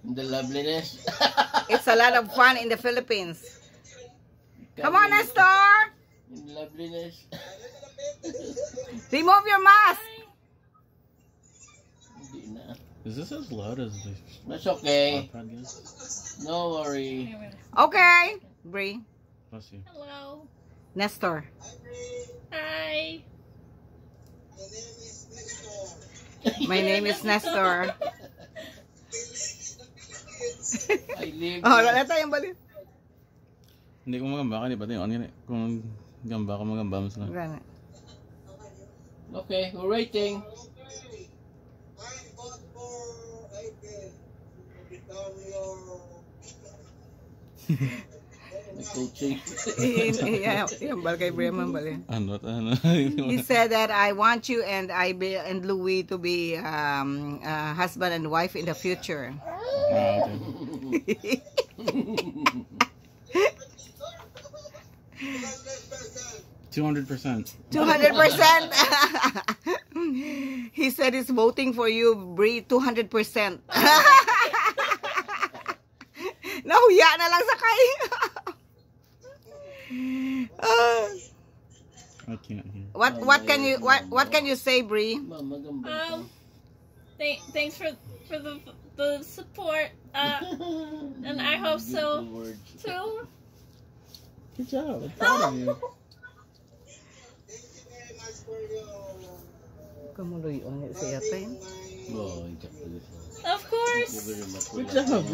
The loveliness. It's a lot of fun in the Philippines. Come on, Nestor! In loveliness. Remove your mask! Is this as loud as the That's okay. iPad is? No worry. Okay. Bree. Bless you. Hello. Nestor. Hi. My name is Nestor. I live. Oh, wala tayong balik. Hindi ko magamba ka, di ba? Kung gamba ka, magamba mo sila. Gana. Okay, we're waiting. Coaching. Yung balkay Bree man bali. Ano? He said that I want you and Louie to be husband and wife in the future. Ah, okay. 200%. 200%. He said he's voting for you, Bree, 200%. Nahuya na lang sa kay. I can't hear. What can you say, Bree? Thanks for the support. And I hope so too. Good job. I'm proud of you. Kamuloy on siya tayo. Of course. Good job.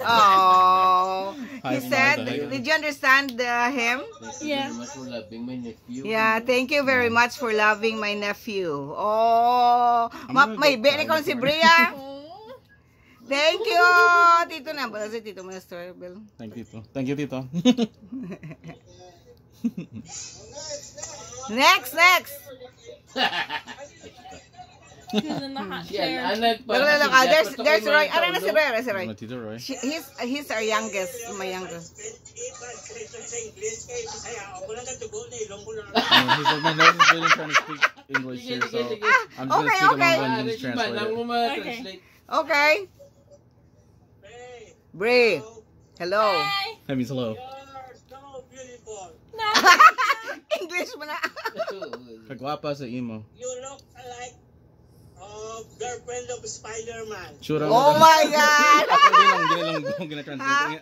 Oh, he said, did you understand him? Yeah. Yeah, thank you very much for loving my nephew. Oh, may bene ko si Bria. Thank you, Tito na. Bala si Tito Master Bill. Thank you, Tito. Thank you, Tito. Next. He's in the hot chair. There's Roy. Ano na si Roy? Tito Roy. He's our youngest, my youngest. My nose is really trying to speak English here, so I'm just going to speak English and just translate it. Okay. Bree. Hello. Hi. That means hello. No. English mo na. Kagwapa sa imo. You look like girlfriend of Spider-Man. Oh my God!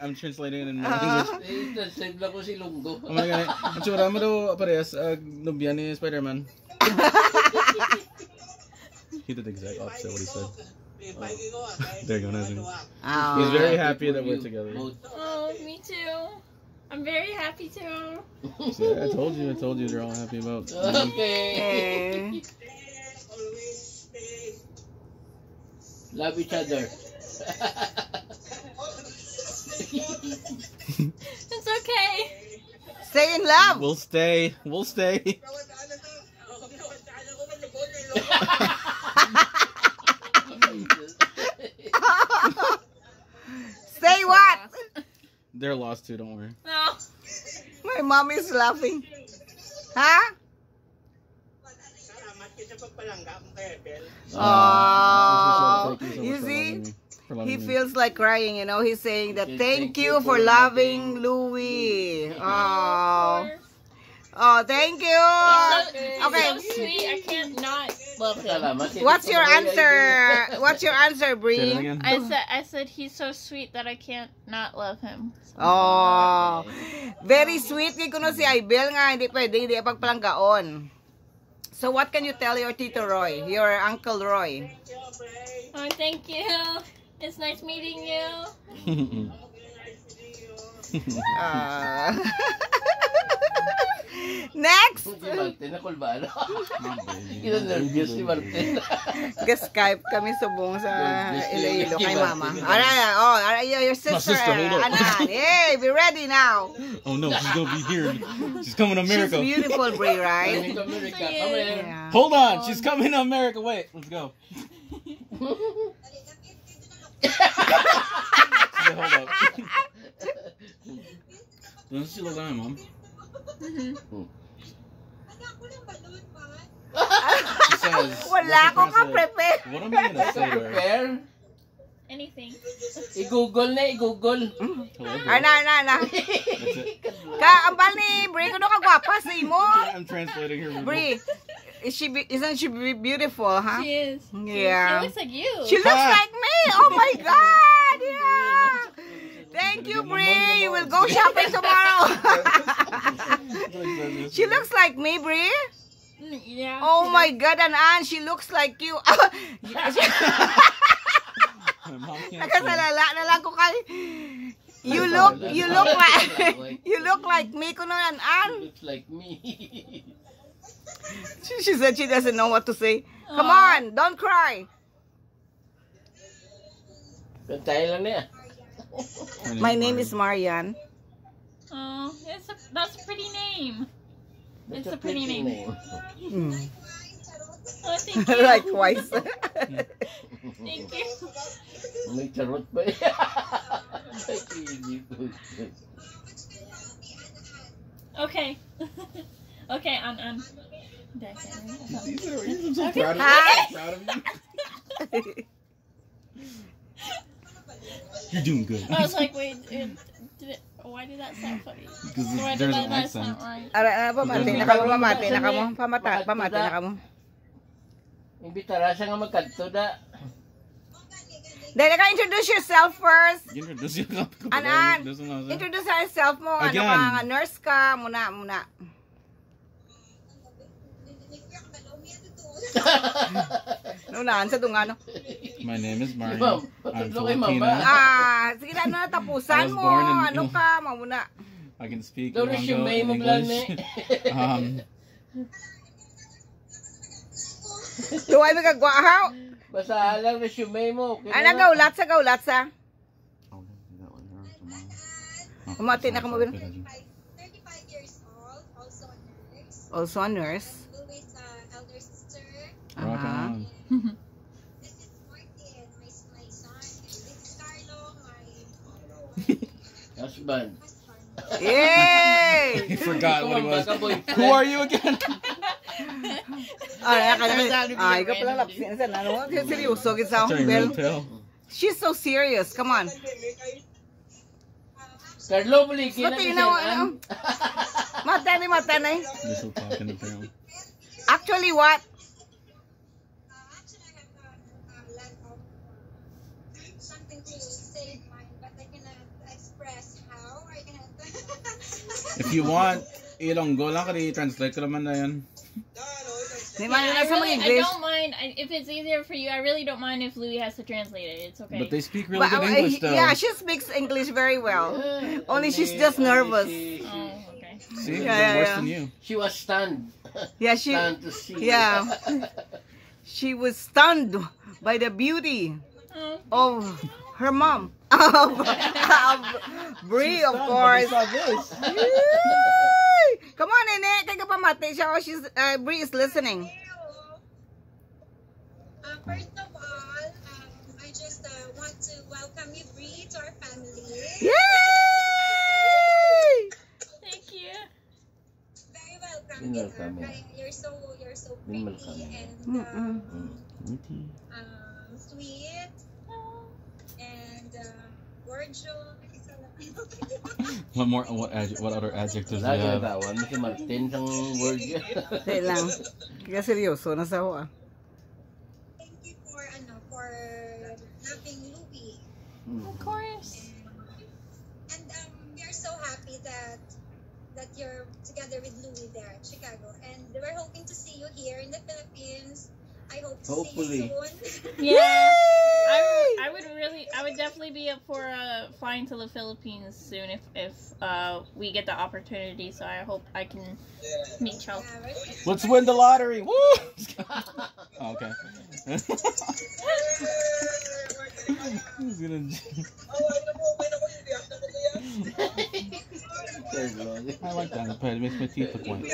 I'm translating it in English. Translate lang ko si Lunggo. Oh my God. Ang tsura mo daw parehas nobya ni Spider-Man. He did the exact opposite of what he said. There you go. He's very happy that we're together. Oh, me too. I'm very happy too. See, I told you they're all happy about. Okay. Love each other. It's okay. Stay in love. We'll stay. Say what? They're lost too, don't worry. No. My mom is laughing. Huh? Oh, you see? He feels like crying, you know. He's saying that thank you for loving Louie. Oh. Oh, thank you. Okay. So sweet. I can't not love him. What's your answer? What's your answer, Bree? I said he's so sweet that I can't not love him. Oh. Very sweet ni kuno si Ibel nga hindi pagpalanggaon. So what can you tell your Tito Roy, your Uncle Roy? Oh, thank you. It's nice meeting you. Next! Si Martin, nakulbaan. Nervous si Martin. Skype kami subong sa Iloilo kay Mama. Alright, your sister, Anan. Hey, be ready now. Oh no, she's gonna be here. She's coming to America. She's beautiful, Bree, right? Coming to America. Come here. Yeah. Hold on, she's coming to America. Wait, let's go. Hold up. Doesn't she look like my mom? She says, Wala ko ka prepare. what am I gonna say to her? Prepare? In anything. I-google na, i-google. Ana. Ka, ambal ni Bree, kuno ka gwapa sa imo. I'm translating her. Bree, isn't she beautiful, huh? She is. Yeah. She looks like you. She looks like me. Oh my God. Yeah. Thank you, Bree. You will go shopping tomorrow. She looks like me, Bree. Yeah. Oh my God, Ann, she looks like you. Nakasalala na lang ko kay. You look like me, kuno Ann. Looks like me. She said she doesn't know what to say. Come on, don't cry. Kantay lang niya. My name is Marian. Oh, that's a pretty name. It's a pretty name. Oh, thank you. Likewise. Thank you. May charot ba yan? Okay. Okay, An. I'm so proud of you. You're doing good. I was like, wait, why did that sound funny? Because Why there's did an that accent. sound right? Pamati na ka mo. Pamati na ka mo. Imbitara siya nga magkanto da. Then introduce yourself first. Introduce yourself. Anan, introduce yourself mo. Ano ka, nurse ka, muna. Nulaan sa dungano. My name is Mario. I'm Filipino. Sige na, tapusan mo. Ano ka, mamuna. I can speak Don't Ilonggo resume mo and lang English. Tuway mo kagwahaw. Basta lang resume mo. Ano, gaulat sa. Pamati na ka mo. 35 years old, Also a nurse. Louis' elder sister. Rock on. This is Martin, my son. This is Carlo, my Husband. Yay! He forgot what he was. Boyfriend. Who are you again? Ikaw pala lapsin. Ano? Seryoso, gisa Turning real pale. She's so serious. Come on. Carlo, balikin na Mati na, ano? Matanay. They're still talking apparently. Actually, what? actually, I have a lot of something to say in mind, but I cannot express how. I cannot. If you want, Ilonggo lang ka translate ko naman na yan. Di man na sa mga I English. don't mind if it's easier for you. I really don't mind if Louis has to translate it. It's okay. But they speak really good English though. Yeah, she speaks English very well. Only she's just nervous. Oh, okay. See, Yeah, they're worse yeah. than you. She was stunned. Yeah, Stunned to see. yeah. She was stunned by the beauty Oh. of her mom. Of Bree, of course. Yay! Come on, Nene. Kaya ka pa mati siya. Bree is listening. First of all, I just want to welcome you, Bree, to our family. Yay! Thank you. Very welcome. Welcome. You're so Welcome. pretty and sweet and gorgeous. What other adjectives do you Lagi have? natawan mo si Martin sang word niya. Wait lang. Kaya seryoso. Nasa ako ah. Thank you for loving Louis. Of course. And we are so happy that you're together with Louis there in Chicago. And we're hoping to see you here in the Philippines. I hope to Hopefully. see you soon. Yeah. I would definitely be up for flying to the Philippines soon if we get the opportunity. So I hope I can meet y'all. Yeah, we're- Let's win the lottery! Woo! Oh, okay. He's gonna. I like that. It makes my teeth look white.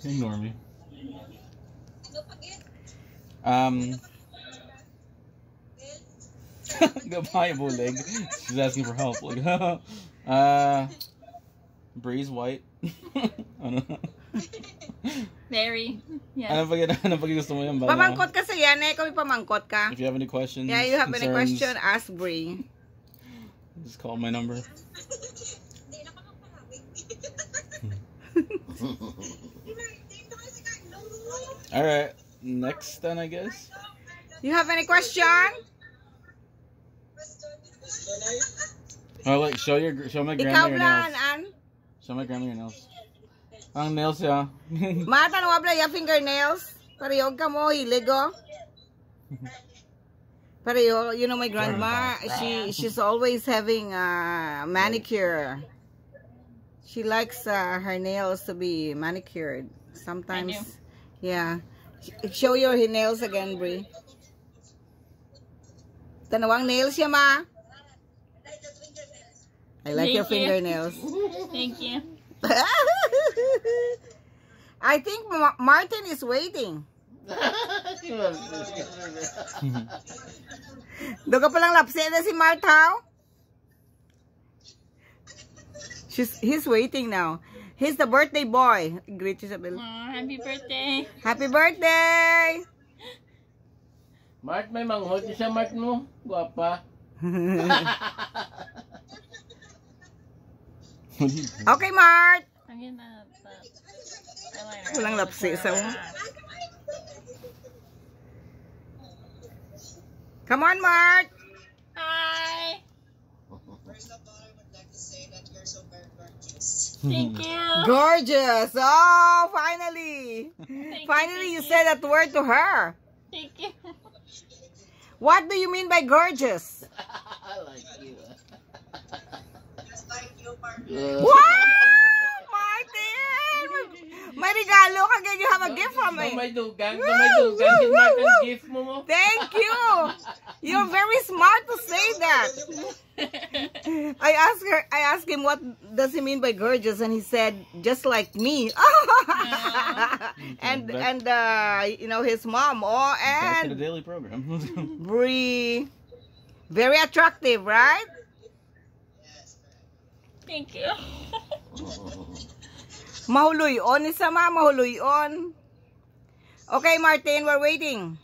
Ignore me. Goodbye, bulig. She's asking for help. Like, Bree's white. I don't know. Very. Yeah. Ano pag gusto mo yan, bala? Pamangkot ka sa yan eh. Kami pamangkot ka. If you have any questions, Yeah, you have any concerns, question, ask Bree. just call my number. Hindi na kapapalawig. Alright, next then I guess. You have any question? Oh wait, show my Ikaw grandma your plan, nails. An. Show my grandma your nails. Ang nails ya. Mata no habla ya fingernails. Parehog ka mo, hiligo. Pareho, you know my grandma, she's always having manicure. She likes her nails to be manicured. Sometimes, yeah. Show your nails again, Bree. Tanawang nails ya, ma. I like your fingernails. Thank you. I think Martin is waiting. Doon ka palang lapse na si Marthaw. He's waiting now. He's the birthday boy. Greet Isabel. Happy birthday. Happy birthday! Mart, may manghod siya, Mart mo. Guwapa. Okay, Mart. Again, Walang lapse sa mo. Come on, Mart. Hi. First of all, I would like to say that you're so very gorgeous. Thank you. Gorgeous. Oh, finally. Finally, you thank said that word to her. Thank you. What do you mean by gorgeous? I like you. Just like you, partner. Wow, Martin! May regalo ka. Can you have a gift from me? May dugang. Kid Mart ang gift mo. Thank you. You're very smart to say that. I asked him what does he mean by gorgeous, and he said just like me. and you know his mom. Oh, Back to the and daily program. Bree, very attractive, right? Thank you. Mahuluyon ni sama, mahuluyon. Okay, Martin, we're waiting.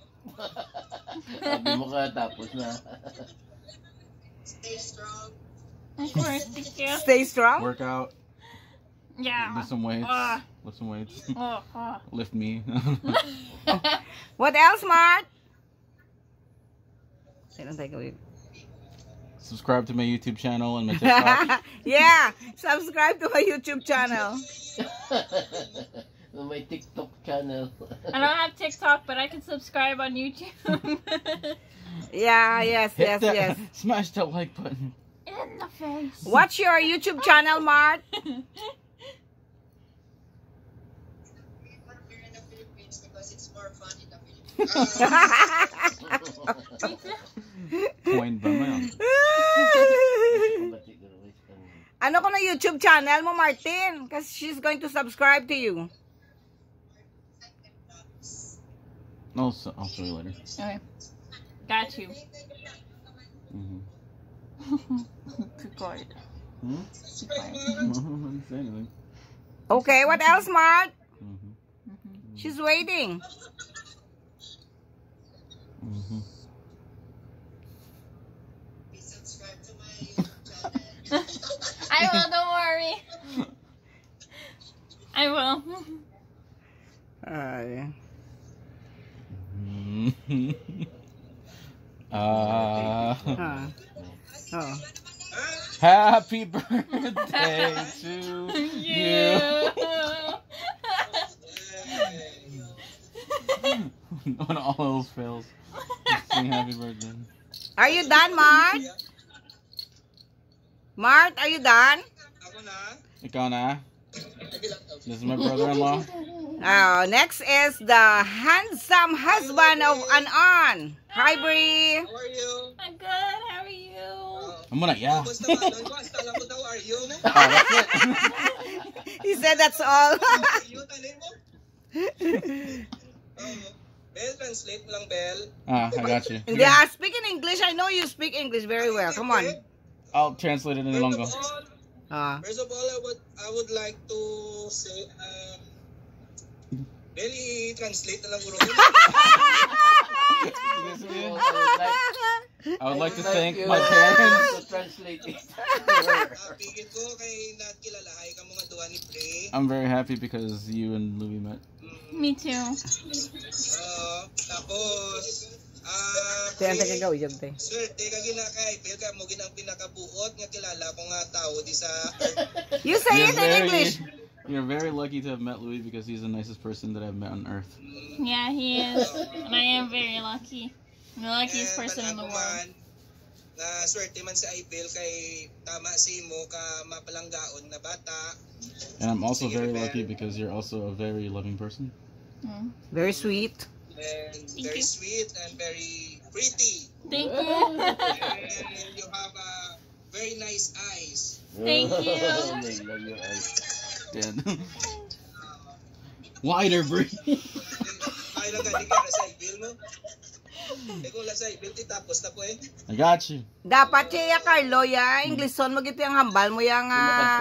Sabi mo ka tapos na. Stay strong. Of course, thank you. Stay strong. Work out. Yeah. Lift some weights. Ah. Lift some weights. Oh. Lift me. What else, Mart? Subscribe to my YouTube channel and my TikTok. Yeah, subscribe to my YouTube channel. May TikTok channel. I don't have TikTok, but I can subscribe on YouTube. Yeah, yes. Smash that like button. In the face. What's your YouTube channel, Mart? Here in the Philippines because it's more fun in the Philippines. Point ba mo yan? Ano ko na YouTube channel mo, Martin? Kasi she's going to subscribe to you. I'll show you later. Okay. Got you. Too quiet. Too quiet. I didn't say anything. Okay, what else, Mart? She's waiting. Please subscribe to my YouTube channel. I will, don't worry. I will. Ay. Oh. Happy birthday to you. When all else fails, just sing happy birthday. Are you done, Mart? Mart, are you done? Ako na. Ikaw na? This is my brother-in-law. Oh, next is the handsome husband of An. Hi, Bree. How are you? I'm good. How are you? I'm gonna, yeah. Basta manon ko, hasta lang ko daw, are you? Oh, that's it. He said that's all. Are you, tanay mo? Bel, translate mo lang, Bel. I got you. Yeah, speak in English. I know you speak English very well. Come on. I'll translate it in Ilonggo. First of all, I would like to say, Really, translate na lang puro. I would like to thank my parents. To translate it. Pigil ko kay nakilalahay ka mga duwa ni Bree. I'm very happy because you and Louie met. Me too. Tapos, Tiyan ka gawin dyan, te. swerte ka gina kay Bill ka mo ginang pinakabuot nga kilala ko nga tao di sa earth. You say it in English. You're very lucky to have met Louis because he's the nicest person that I've met on earth. Yeah, he is. And I am very lucky. I'm the luckiest person in the world. Na swerte man sa Bill kay tama si mo ka mapalanggaon na bata. And I'm also very lucky because you're also a very loving person. Very sweet. And very sweet and very pretty. Thank you. And you have very nice eyes. Thank you. Love your eyes. Yeah. Wider, Bree. Ay lang galing ka sa Bill mo. Kung la sa Bill tapos na po eh. I got you. Dapat siya Carlo ya Englishon mo gito yung hambal mo yang nga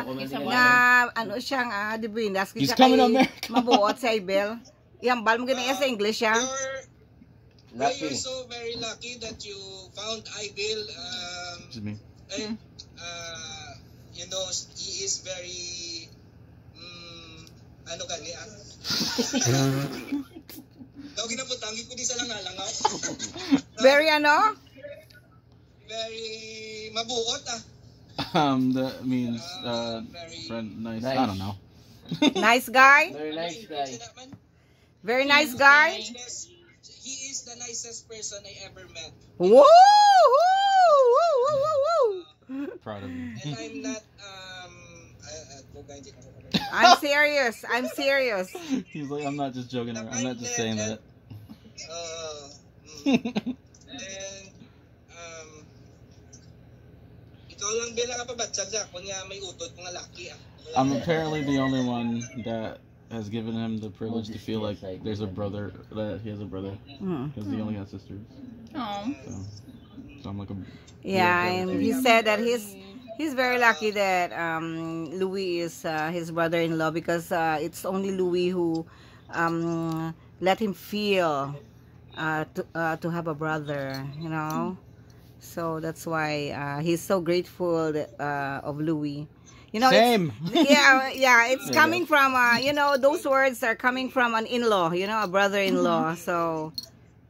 ano siyang dibinas He's coming to America. Mabuot sa Ibel. Ihambal mo gina sa English ya. You're so very lucky that you found Bill. Excuse me. You know, he is very ano gani Daw ginaputangi ko di sa langalangaw. Very ano? Very mabuot That means friend, nice. I don't know. Nice guy? Very nice guy. Very nice guy? He is the nicest person I ever met. Woo! Woo! Proud of you. And I'm not I'm serious. I'm serious. He's like, I'm not just joking around. I'm not just saying that. And ikaw lang bilang kapabatsag kunya may utod mga laki I'm apparently the only one that has given him the privilege to feel like there's a brother, that he has a brother. Because he only has sisters. Oh. So I'm like a... Yeah, and he said that he's very lucky that Louis is his brother-in-law because it's only Louis who let him feel to have a brother, you know. So that's why he's so grateful of Louis. You know, Same. Yeah, it's coming from you know, those words are coming from an in-law, you know, a brother-in-law. So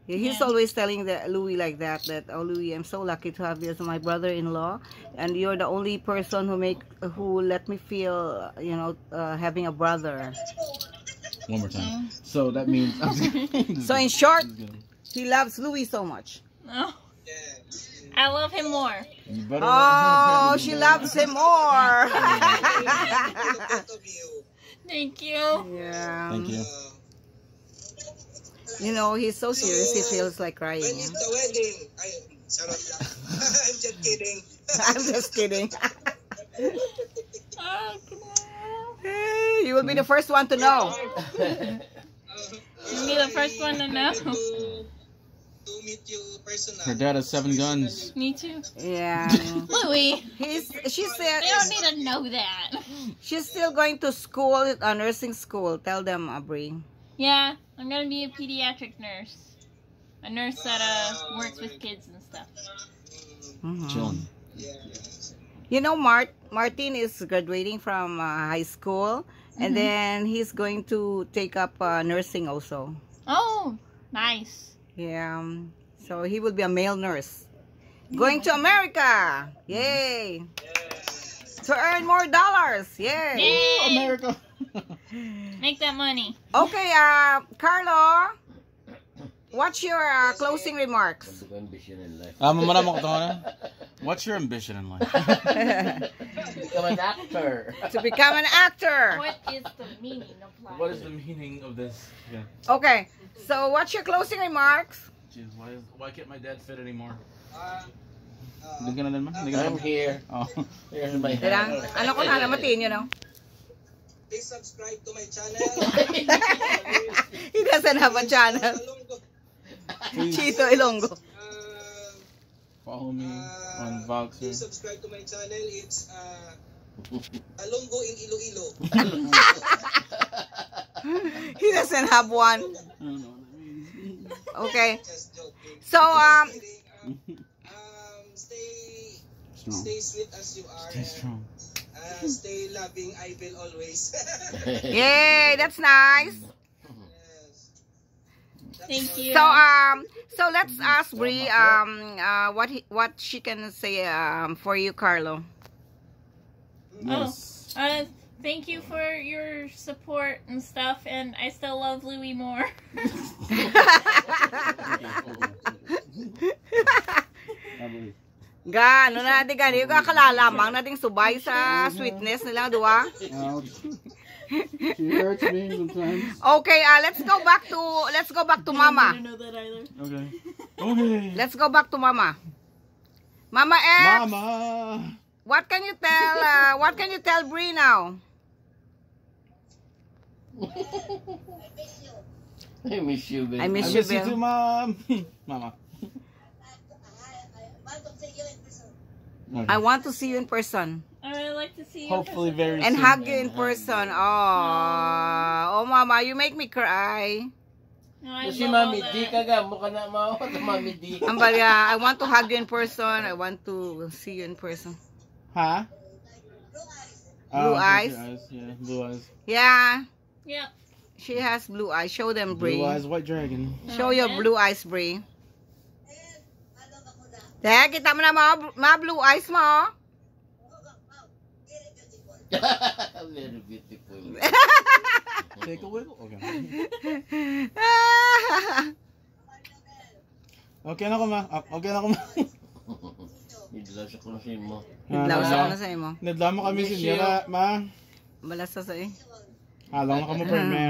he's always telling Louis like that oh Louis, I'm so lucky to have you as my brother-in-law, and you're the only person who let me feel, you know, having a brother. One more time. So that means... So in short, he loves Louis so much. Oh. I love him more. Oh, she loves him more. Thank you. Yeah. Thank you. You know, he's so serious, he feels like crying. When is the wedding? I'm just kidding. I'm just kidding. Oh, come on. Hey, you will be the first one to know. You'll be the first one to know. To meet you personally. Her dad has 7 guns. Me too. Yeah. Louis. She said They don't need to know that. she's still going to school, nursing school. Tell them, Bree. Yeah, I'm gonna be a pediatric nurse. A nurse that works with kids and stuff. Chilling. You know, Martin is graduating from high school, and then he's going to take up nursing also. Oh, nice. Yeah, so he will be a male nurse. Going to America! Yay! To earn more dollars! Yay! Yay! America! Make that money. Okay, Carlo, what's your closing remarks? What's your ambition in life? Become an actor. To become an actor. What is the meaning of life? What is the meaning of this? Yeah. Okay, so what's your closing remarks? Jeez, why can't my dad fit anymore? I'm here. Oh. Here's my Dirang, hand. ano ko na namatin, you know? Please subscribe to my channel. He doesn't have a channel. Chito Ilonggo. Follow me on Voxer. Please subscribe to my channel. It's Alonggo in Iloilo. He doesn't have one. I don't know what that means. Okay. Just joking. So, Stay Strong. stay sweet as you are. Stay strong. Stay loving. I will always. yay, that's nice. Yes. Thank you. So let's ask Bree, what she can say, for you, Carlo. Yes. Thank you for your support and stuff, and I still love Louie more. Gano na natin gani, yung kakalalamang nating subay sa sweetness nila, duwa. Ouch. She hurts me sometimes. Okay, let's go back to I Mama. didn't know that either. Okay. Okay. Let's go back to Mama. Mama F, Mama. what can you tell Bree now? I miss you, baby. I I miss you, miss you Bill. too, Mom. Mama. Okay. I want to see you in person. I would like to see you. Hopefully very And soon. hug you in person. Oh, Mama, you make me cry. No, I Si love all Mami that. D ka mukha na mao ta Mami D. Ambalya, I want to hug you in person. I want to see you in person. Huh? Blue Oh, eyes? Yeah, blue eyes. Yeah, Yep. she has blue eyes. Show them, Bree. Blue eyes, white dragon. Show your Okay. blue eyes, Bree. Te, kita mo na mga blue eyes mo. Oh. Very beautiful. Take a wiggle. Okay. Okay na ko, Ma. Okay na ko, Ma. Idlaw sa kusin mo. Lawas ako na sa imo. Nadlama kami si Nira, Ma. Balas sa iyo. Halong na kamo, Perme.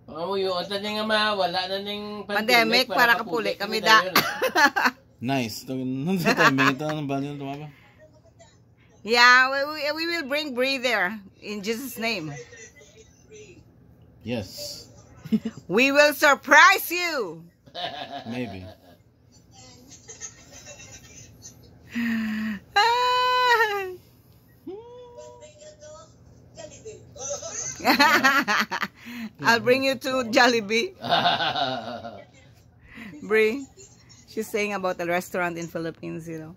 Ang yung ata niya nga ma, wala na ning Pandemic, para kapuli kami da. Nice. Nandito tayo, minita ng bali ng tumaba. Yeah, we will bring Bree there in Jesus' name. Yes. We will surprise you. Maybe. I'll bring you to Jollibee. Bree, she's saying about a restaurant in Philippines, you know.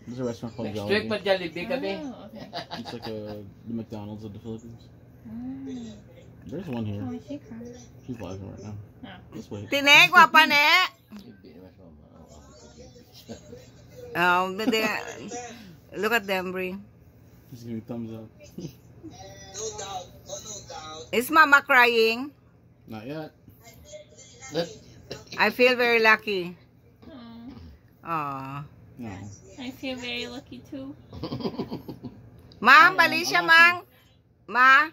There's a restaurant called Next week pa Jollibee. Jollibee kami. Oh, okay. It's like the McDonald's of the Philippines. Mm. There's one here. Oh, she cried. She's live right now. No. Let's wait. Tine, guwapa ne. But look at them, Bree. Just give me thumbs up. No doubt. Oh, no doubt. Is Mama crying? Not yet. I feel very lucky. Oh, Aw. No. I feel very lucky too. Ma'am, bali siya, Mang. Ma,